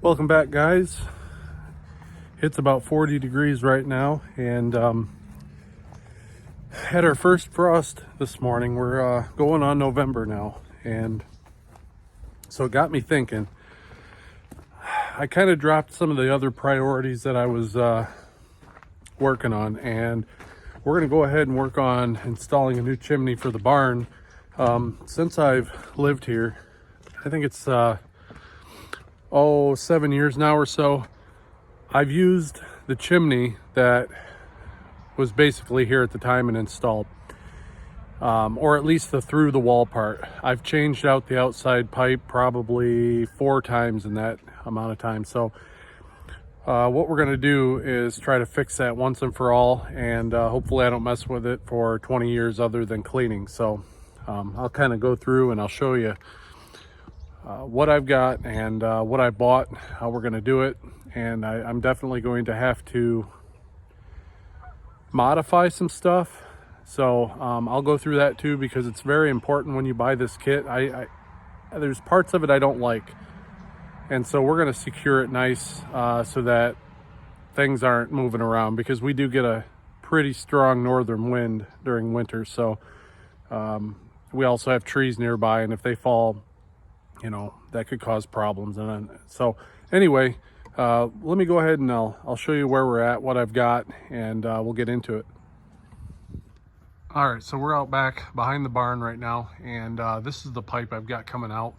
Welcome back, guys. It's about 40 degrees right now, and had our first frost this morning. We're going on November now, and so it got me thinking. I kind of dropped some of the other priorities that I was working on, and we're going to go ahead and work on installing a new chimney for the barn. Since I've lived here, I think it's 7 years now or so, I've used the chimney that was basically here at the time and installed, or at least the through the wall part. I've changed out the outside pipe probably 4 times in that amount of time. So what we're going to do is try to fix that once and for all, and hopefully I don't mess with it for 20 years other than cleaning. So I'll kind of go through and I'll show you what I've got and what I bought, how we're going to do it. And I'm definitely going to have to modify some stuff. So I'll go through that too, because it's very important when you buy this kit. There's parts of it I don't like. And so we're going to secure it nice so that things aren't moving around, because we do get a pretty strong northern wind during winter. So we also have trees nearby, and if they fall, you know, that could cause problems. And so anyway, let me go ahead and I'll show you where we're at, what I've got, and we'll get into it. All right, so we're out back behind the barn right now, and this is the pipe I've got coming out.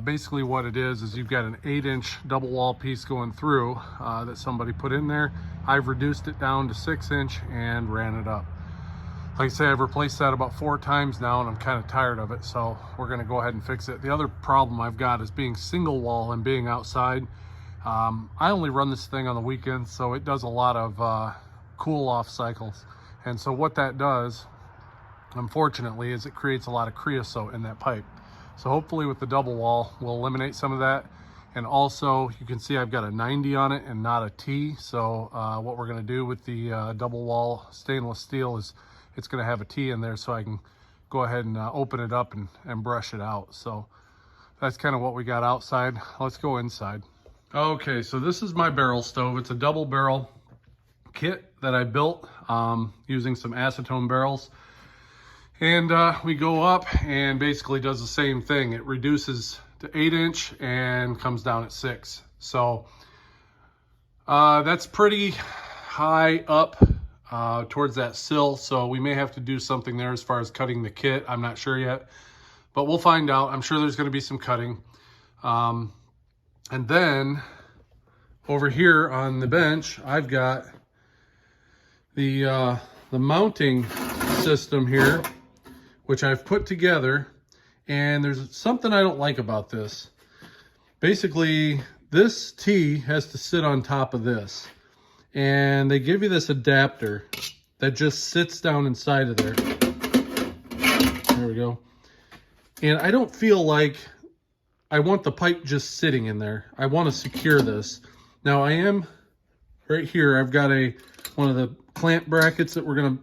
Basically what it is you've got an 8-inch double wall piece going through that somebody put in there. I've reduced it down to 6-inch and ran it up. Like I say, I've replaced that about 4 times now, and I'm kind of tired of it, so we're going to go ahead and fix it. The other problem I've got is being single wall and being outside. I only run this thing on the weekends, so it does a lot of cool off cycles. And so what that does, unfortunately, is it creates a lot of creosote in that pipe. So hopefully with the double wall, we'll eliminate some of that. And also, you can see I've got a 90 on it and not a T. So what we're going to do with the double wall stainless steel is it's going to have a T in there, so I can go ahead and open it up and brush it out. So that's kind of what we got outside. Let's go inside. Okay, so this is my barrel stove. It's a double barrel kit that I built using some acetone barrels. And we go up and basically does the same thing. It reduces to 8-inch and comes down at 6. So that's pretty high up towards that sill. So we may have to do something there as far as cutting the kit. I'm not sure yet, but we'll find out. I'm sure there's going to be some cutting. And then over here on the bench, I've got the mounting system here, which I've put together. And there's something I don't like about this. Basically, this T has to sit on top of this. And they give you this adapter that just sits down inside of there. There we go. And I don't feel like I want the pipe just sitting in there. I want to secure this. Now I am right here. I've got one of the clamp brackets that we're gonna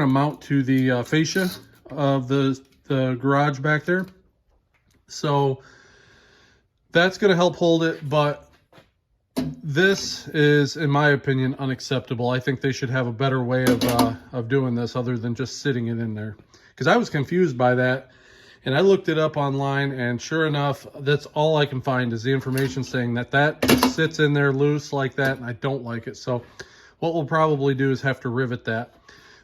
mount to the fascia of the garage back there. So that's gonna help hold it, but this is, in my opinion, unacceptable. I think they should have a better way of doing this other than just sitting it in there. Because I was confused by that. And I looked it up online, and sure enough, that's all I can find is the information saying that just sits in there loose like that, and I don't like it. So what we'll probably do is have to rivet that.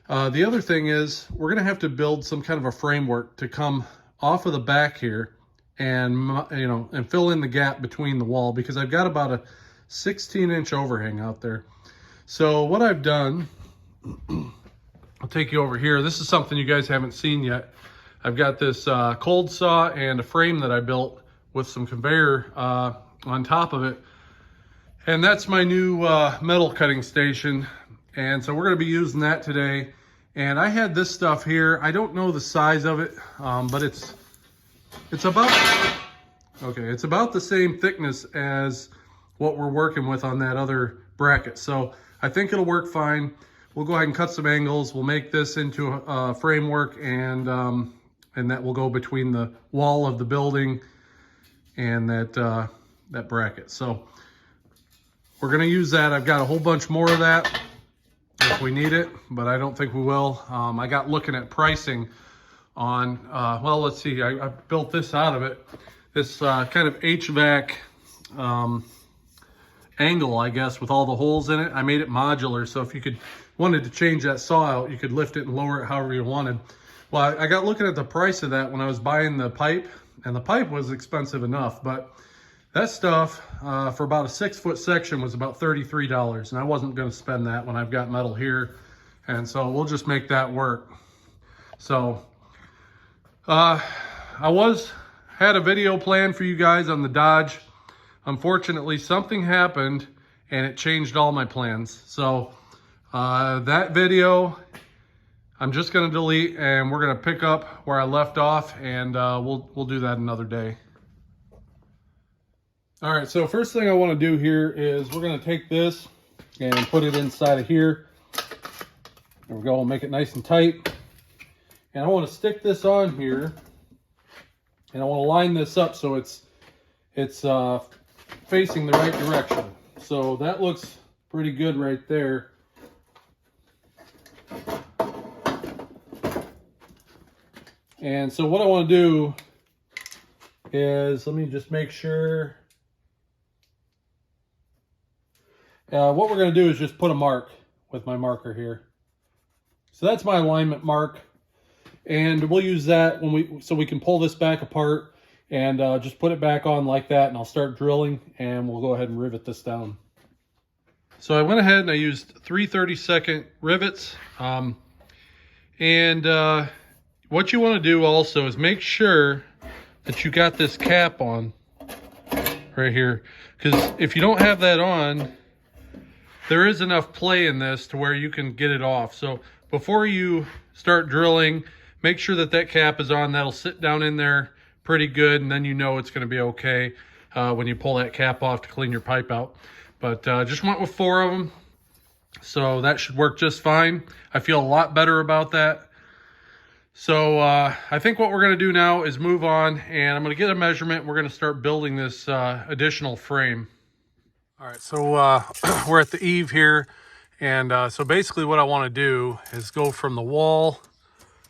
The other thing is we're going to have to build some kind of a framework to come off of the back here and fill in the gap between the wall, because I've got about a 16-inch overhang out there. So what I've done, I'll take you over here. This is something you guys haven't seen yet. I've got this cold saw and a frame that I built with some conveyor on top of it. And that's my new metal cutting station. And so we're going to be using that today. And I had this stuff here. I don't know the size of it, but it's about the same thickness as what we're working with on that other bracket. So I think it'll work fine. We'll go ahead and cut some angles. We'll make this into a framework, and that will go between the wall of the building and that bracket. So we're going to use that. I've got a whole bunch more of that if we need it, but I don't think we will. I got looking at pricing on, well, let's see, I built this out of it. This kind of HVAC angle, I guess, with all the holes in it. I made it modular, so if you wanted to change that saw out, you could lift it and lower it however you wanted. Well, I got looking at the price of that when I was buying the pipe, and the pipe was expensive enough, but that stuff for about a 6-foot section was about $33, and I wasn't going to spend that when I've got metal here, and so we'll just make that work. So I had a video planned for you guys on the Dodge. Unfortunately, something happened and it changed all my plans. So that video I'm just going to delete, and we're going to pick up where I left off, and we'll do that another day. All right, so first thing I want to do here is we're going to take this and put it inside of here. There we go. We'll make it nice and tight. And I want to stick this on here, and I want to line this up so it's facing the right direction. So that looks pretty good right there. And so what I want to do is, let me just make sure. What we're going to do is just put a mark with my marker here. So that's my alignment mark. And we'll use that so we can pull this back apart and just put it back on like that, and I'll start drilling, and we'll go ahead and rivet this down. So I went ahead and I used 3 32nd rivets. What you want to do also is make sure that you got this cap on right here, because if you don't have that on, there is enough play in this to where you can get it off. So before you start drilling, make sure that that cap is on. That'll sit down in there pretty good, and then you know it's going to be okay when you pull that cap off to clean your pipe out. But just went with 4 of them, so that should work just fine. I feel a lot better about that. So I think what we're going to do now is move on, and I'm going to get a measurement. We're going to start building this additional frame. All right, so we're at the eave here, and so basically what I want to do is go from the wall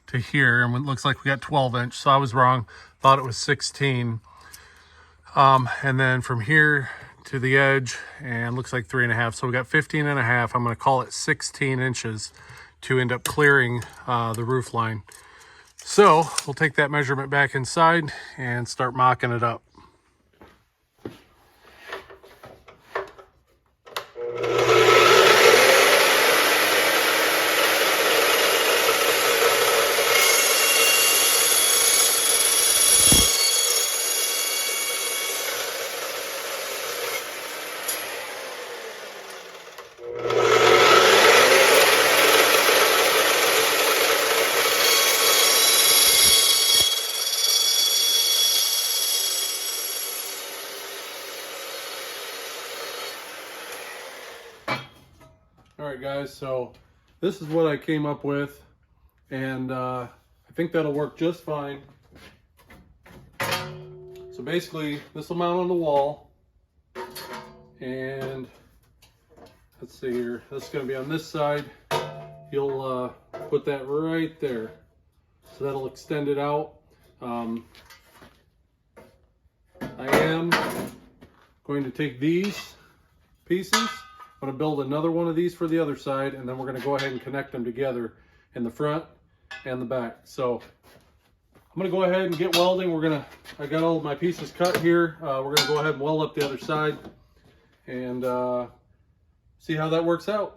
to here, and it looks like we got 12-inch, so I was wrong, thought it was 16. And then from here to the edge, and looks like 3.5, so we got 15.5. I'm going to call it 16 inches to end up clearing the roof line. So we'll take that measurement back inside and start mocking it up. All right, guys, so this is what I came up with, and I think that'll work just fine. So basically, this will mount on the wall, and let's see here, this is going to be on this side. You'll put that right there, so that'll extend it out. I am going to take these pieces. I'm going to build another one of these for the other side, and then we're going to go ahead and connect them together in the front and the back. So I'm going to go ahead and get welding. I got all of my pieces cut here. We're going to go ahead and weld up the other side and see how that works out.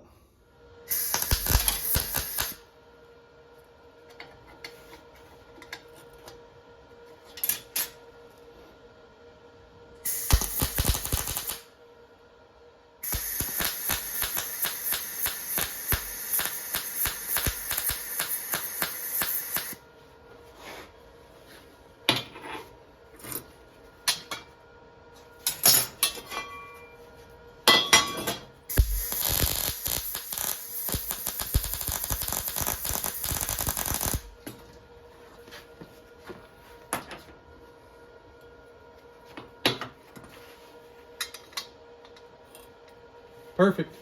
Perfect.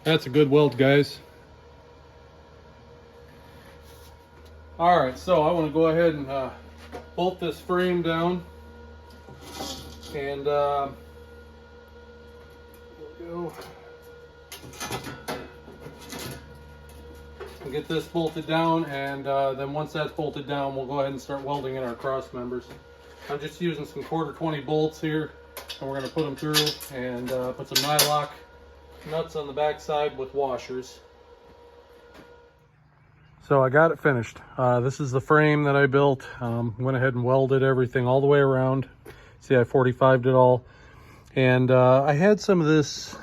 That's a good weld, guys. All right, so I want to go ahead and bolt this frame down, and there we go. We'll get this bolted down, and then once that's bolted down, we'll go ahead and start welding in our cross members. I'm just using some 1/4 bolts here, and we're going to put them through and put some nylock nuts on the back side with washers. So I got it finished. This is the frame that I built. Went ahead and welded everything all the way around. See, I 45'd it all. And I had some of this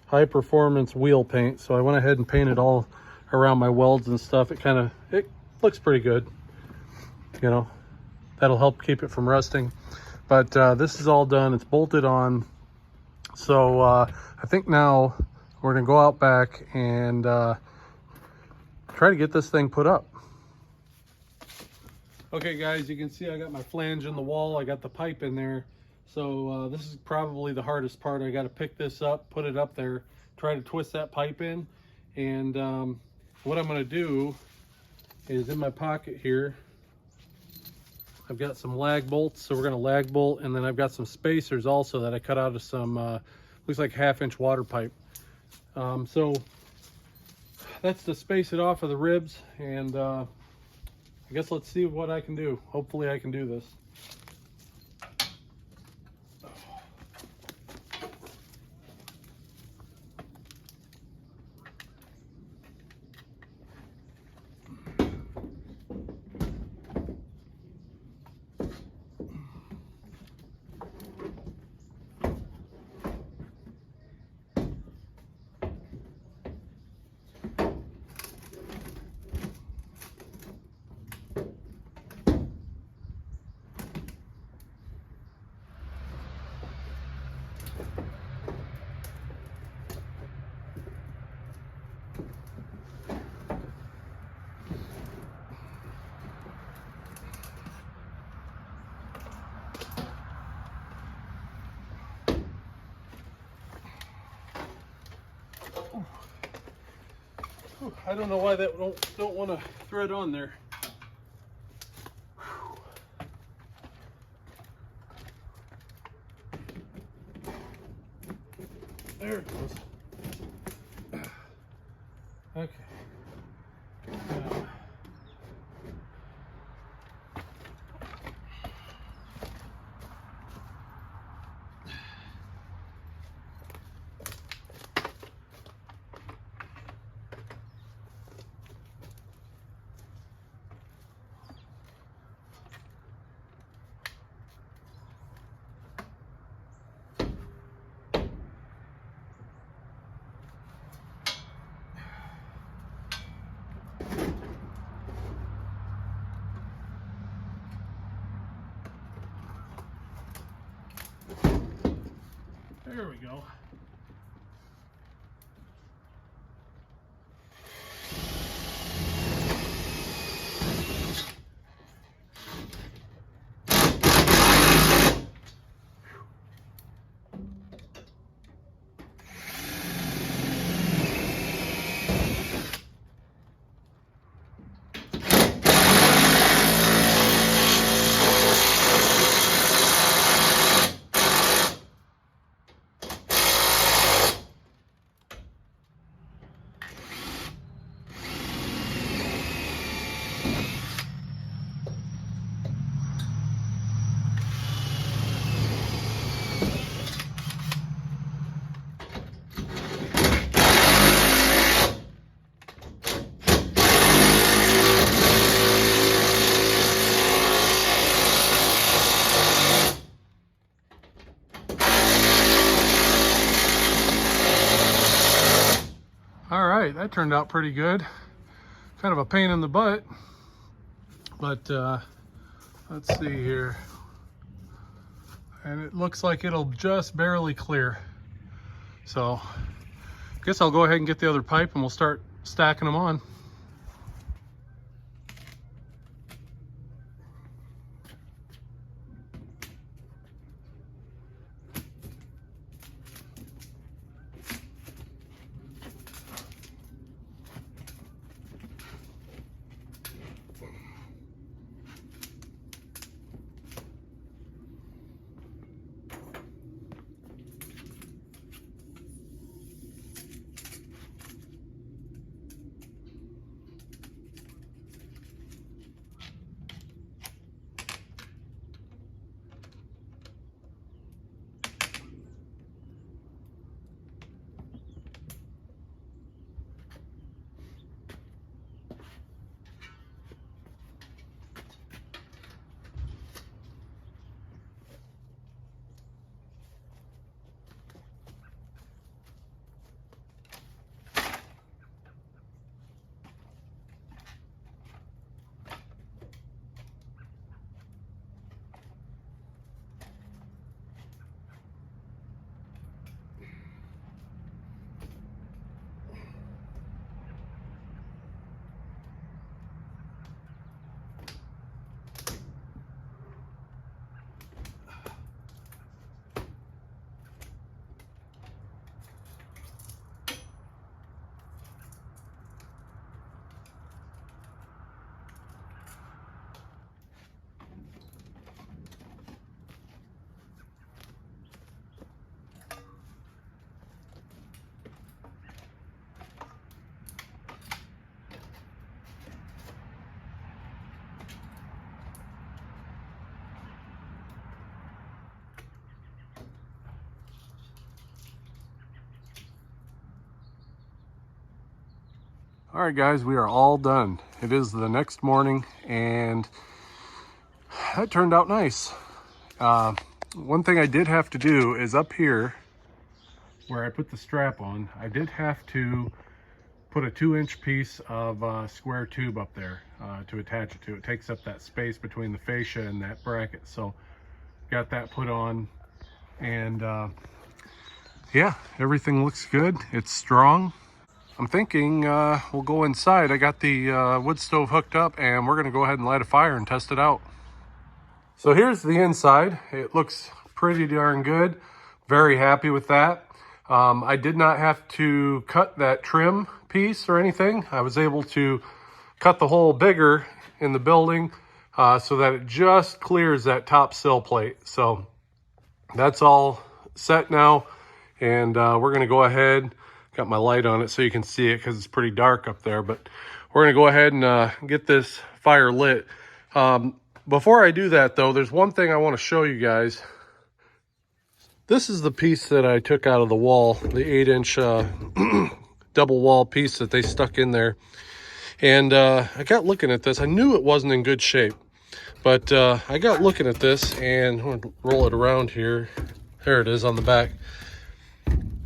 high performance wheel paint, so I went ahead and painted all around my welds and stuff. It looks pretty good. You know, that'll help keep it from rusting. But this is all done. It's bolted on. So I think now we're gonna go out back and try to get this thing put up. Okay guys, you can see I got my flange in the wall. I got the pipe in there. So this is probably the hardest part. I got to pick this up, put it up there, try to twist that pipe in. And what I'm going to do is in my pocket here, I've got some lag bolts. So we're going to lag bolt, and then I've got some spacers also that I cut out of some, looks like 1/2-inch water pipe. So that's to space it off of the ribs, and I guess let's see what I can do. Hopefully I can do this. I don't know why that don't want to thread on there. There it goes. Okay. There we go. that turned out pretty good. Kind of a pain in the butt, but let's see here. And it looks like it'll just barely clear. So I guess I'll go ahead and get the other pipe and we'll start stacking them on. All right, guys, we are all done. It is the next morning, and that turned out nice. One thing I did have to do is up here where I put the strap on, I did have to put a 2-inch piece of square tube up there to attach it to. It takes up that space between the fascia and that bracket. So got that put on, and yeah, everything looks good. It's strong. I'm thinking we'll go inside. I got the wood stove hooked up, and we're gonna go ahead and light a fire and test it out. So here's the inside. It looks pretty darn good. Very happy with that. I did not have to cut that trim piece or anything. I was able to cut the hole bigger in the building so that it just clears that top sill plate. So that's all set now, and we're gonna go ahead. Got my light on it so you can see it because it's pretty dark up there, but we're gonna go ahead and get this fire lit. Before I do that though, there's one thing I want to show you guys. This is the piece that I took out of the wall, the 8-inch double wall piece that they stuck in there. And I got looking at this. I knew it wasn't in good shape, but I got looking at this, and I'm gonna roll it around here. There it is on the back.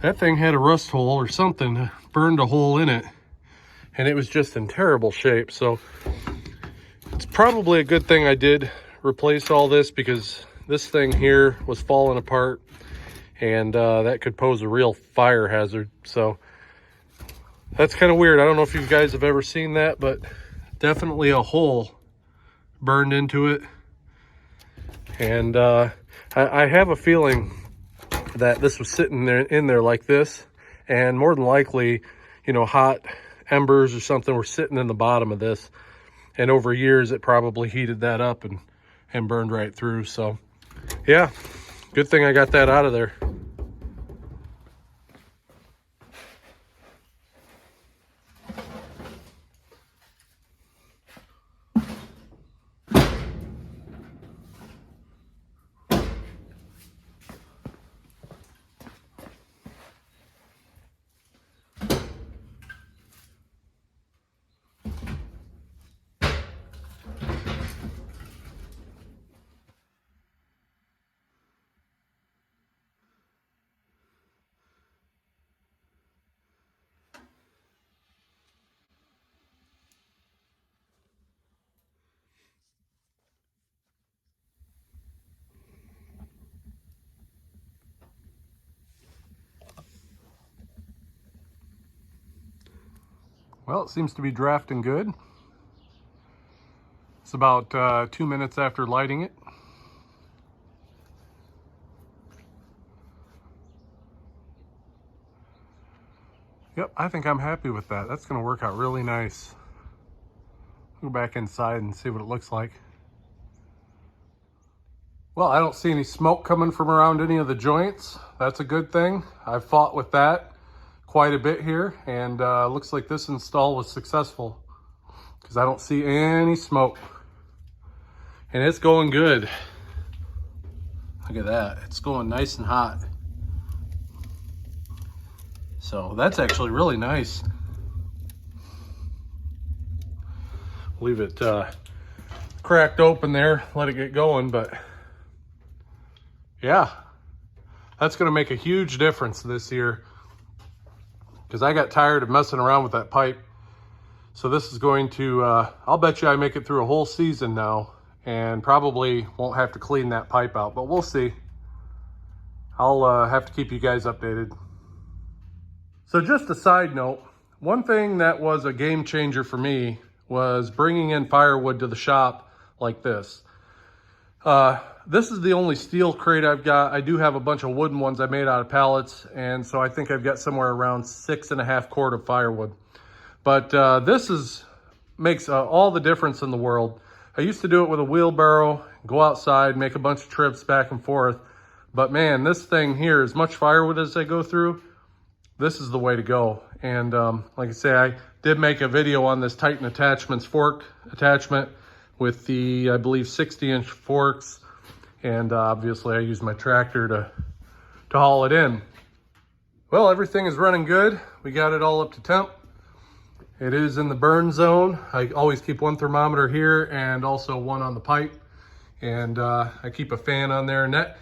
That thing had a rust hole or something, burned a hole in it, and it was just in terrible shape. So it's probably a good thing I did replace all this, because this thing here was falling apart, and that could pose a real fire hazard. So that's kind of weird. I don't know if you guys have ever seen that, but definitely a hole burned into it. And I have a feeling that this was sitting there in there like this, and more than likely, you know, hot embers or something were sitting in the bottom of this, and over years it probably heated that up and burned right through. So yeah, good thing I got that out of there. Well, it seems to be drafting good. It's about 2 minutes after lighting it. Yep, I think I'm happy with that. That's going to work out really nice. Go back inside and see what it looks like. Well, I don't see any smoke coming from around any of the joints. That's a good thing. I've fought with that quite a bit here, and looks like this install was successful because I don't see any smoke. And it's going good. Look at that. It's going nice and hot. So that's actually really nice. Leave it cracked open there, let it get going, but yeah, that's going to make a huge difference this year because I got tired of messing around with that pipe. So this is going to, I'll bet you I make it through a whole season now and probably won't have to clean that pipe out, but we'll see. I'll have to keep you guys updated. So just a side note, one thing that was a game changer for me was bringing in firewood to the shop like this. This is the only steel crate I've got. I do have a bunch of wooden ones I made out of pallets, and so I think I've got somewhere around 6.5 quart of firewood. But this makes all the difference in the world. I used to do it with a wheelbarrow, go outside, make a bunch of trips back and forth. But man, this thing here, as much firewood as I go through, this is the way to go. And like I say, I did make a video on this Titan Attachments fork attachment with the, I believe, 60-inch forks. And obviously I use my tractor to haul it in. Well, everything is running good. We got it all up to temp. It is in the burn zone. I always keep one thermometer here and also one on the pipe. And I keep a fan on there. And that,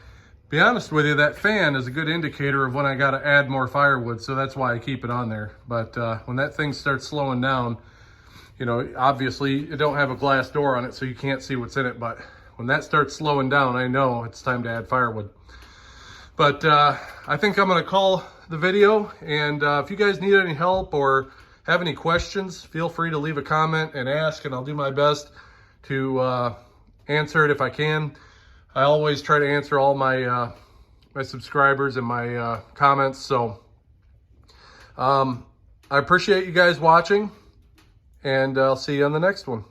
be honest with you, that fan is a good indicator of when I got to add more firewood. So that's why I keep it on there. But when that thing starts slowing down, you know, obviously it don't have a glass door on it, so you can't see what's in it. But when that starts slowing down, I know it's time to add firewood. But I think I'm going to call the video. And if you guys need any help or have any questions, feel free to leave a comment and ask, and I'll do my best to answer it if I can. I always try to answer all my my subscribers and my comments. So I appreciate you guys watching, and I'll see you on the next one.